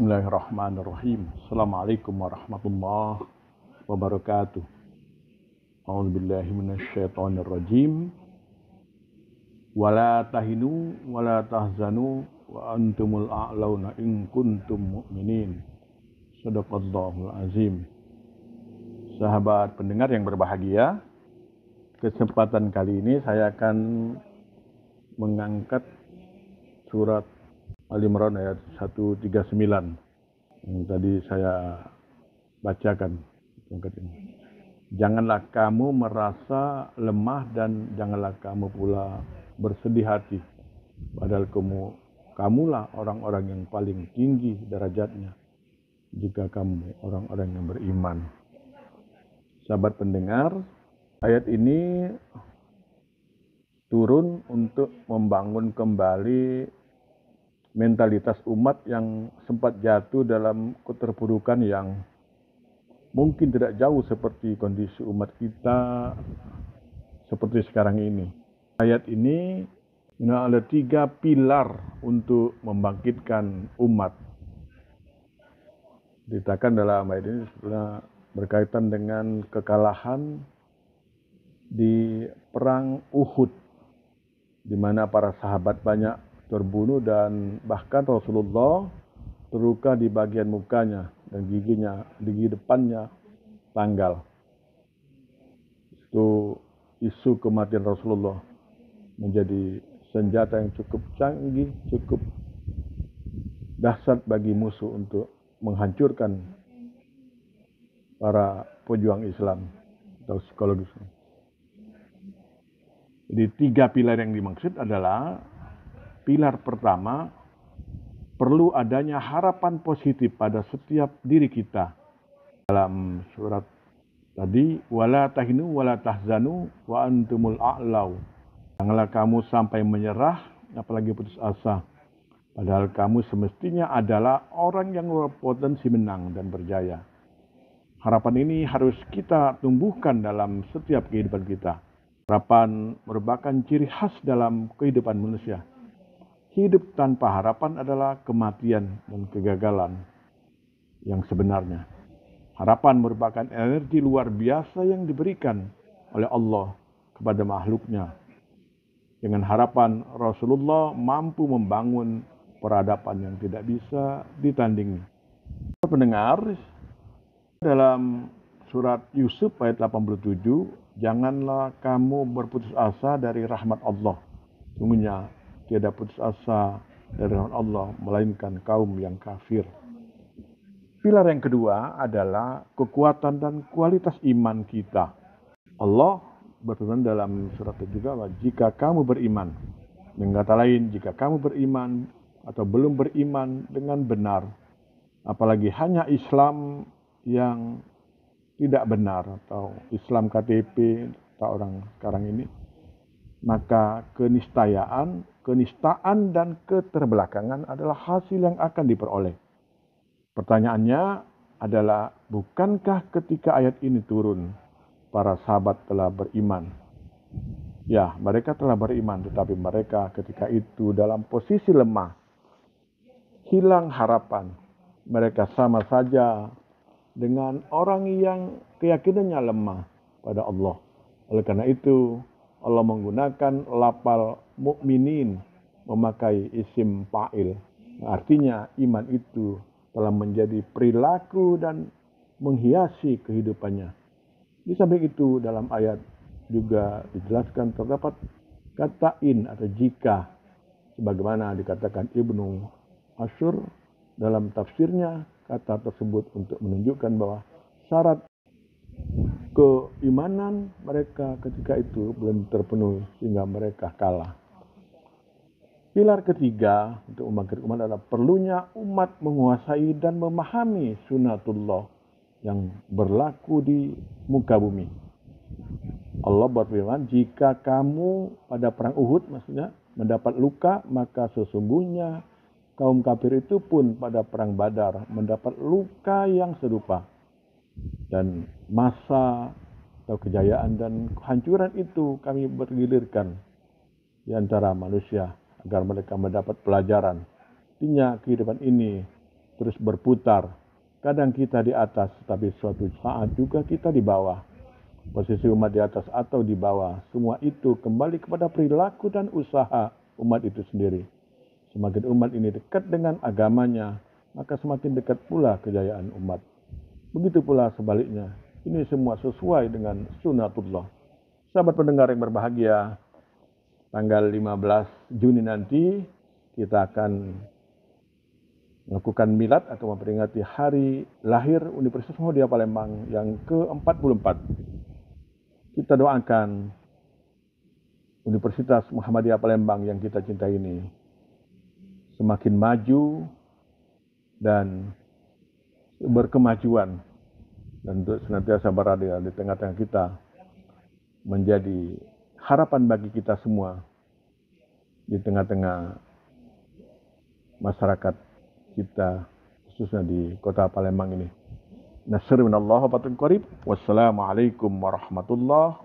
Bismillahirrahmanirrahim. Assalamualaikum warahmatullahi wabarakatuh. A'udzubillahi minasyaitonirrajim. Wala tahinu wala tahzanu wa antumul a'launa in kuntum mu'minin. Shadaqallahul azim. Sahabat pendengar yang berbahagia, kesempatan kali ini saya akan mengangkat surat Al-Imran ayat 139 yang tadi saya bacakan. Janganlah kamu merasa lemah dan janganlah kamu pula bersedih hati, padahal kamulah orang-orang yang paling tinggi derajatnya jika kamu orang-orang yang beriman. Sahabat pendengar, ayat ini turun untuk membangun kembali mentalitas umat yang sempat jatuh dalam keterpurukan yang mungkin tidak jauh seperti kondisi umat kita seperti sekarang ini. Ayat ini ada 3 pilar untuk membangkitkan umat. Dikatakan dalam ayat ini berkaitan dengan kekalahan di perang Uhud, di mana para sahabat banyak terbunuh dan bahkan Rasulullah terluka di bagian mukanya dan gigi depannya tanggal. Itu isu kematian Rasulullah menjadi senjata yang cukup canggih, cukup dahsyat bagi musuh untuk menghancurkan para pejuang Islam atau psikologis. Jadi 3 pilar yang dimaksud adalah pilar pertama, perlu adanya harapan positif pada setiap diri kita. Dalam surat tadi, wala tahinu wala tahzanu wa antumul a'lau. Janganlah kamu sampai menyerah, apalagi putus asa. Padahal kamu semestinya adalah orang yang berpotensi menang dan berjaya. Harapan ini harus kita tumbuhkan dalam setiap kehidupan kita. Harapan merupakan ciri khas dalam kehidupan manusia. Hidup tanpa harapan adalah kematian dan kegagalan yang sebenarnya. Harapan merupakan energi luar biasa yang diberikan oleh Allah kepada makhluknya. Dengan harapan, Rasulullah mampu membangun peradaban yang tidak bisa ditandingi. Pendengar, dalam surat Yusuf ayat 87, janganlah kamu berputus asa dari rahmat Allah. Sungguhnya tiada putus asa dari rahmat Allah melainkan kaum yang kafir. Pilar yang kedua adalah kekuatan dan kualitas iman kita. Allah berfirman dalam surat itu juga, jika kamu beriman, dengan kata lain, jika kamu beriman atau belum beriman dengan benar, apalagi hanya Islam yang tidak benar atau Islam KTP atau orang sekarang ini, maka kenistaan dan keterbelakangan adalah hasil yang akan diperoleh. Pertanyaannya adalah, bukankah ketika ayat ini turun, para sahabat telah beriman? Ya, mereka telah beriman, tetapi mereka ketika itu dalam posisi lemah, hilang harapan. Mereka sama saja dengan orang yang keyakinannya lemah pada Allah. Oleh karena itu, Allah menggunakan lafal mukminin, memakai isim fa'il. Artinya iman itu telah menjadi perilaku dan menghiasi kehidupannya. Di samping itu dalam ayat juga dijelaskan terdapat kata in atau jika, sebagaimana dikatakan Ibnu Asyur dalam tafsirnya, kata tersebut untuk menunjukkan bahwa syarat keimanan mereka ketika itu belum terpenuhi sehingga mereka kalah. Pilar ketiga untuk membangkitkan umat adalah perlunya umat menguasai dan memahami sunatullah yang berlaku di muka bumi. Allah berfirman, jika kamu pada perang Uhud maksudnya mendapat luka, maka sesungguhnya kaum kafir itu pun pada perang Badar mendapat luka yang serupa. Dan masa atau kejayaan dan kehancuran itu kami bergilirkan di antara manusia agar mereka mendapat pelajaran. Artinya kehidupan ini terus berputar. Kadang kita di atas, tapi suatu saat juga kita di bawah. Posisi umat di atas atau di bawah, semua itu kembali kepada perilaku dan usaha umat itu sendiri. Semakin umat ini dekat dengan agamanya, maka semakin dekat pula kejayaan umat. Begitu pula sebaliknya. Ini semua sesuai dengan sunatullah. Sahabat pendengar yang berbahagia, tanggal 15 Juni nanti kita akan melakukan milad atau memperingati hari lahir Universitas Muhammadiyah Palembang yang ke-44. Kita doakan Universitas Muhammadiyah Palembang yang kita cintai ini semakin maju dan berkemajuan, dan untuk senantiasa berada di tengah-tengah kita, menjadi harapan bagi kita semua di tengah-tengah masyarakat kita, khususnya di kota Palembang ini. Nasrun minallah wa fatun qarib. Wassalamualaikum warahmatullahi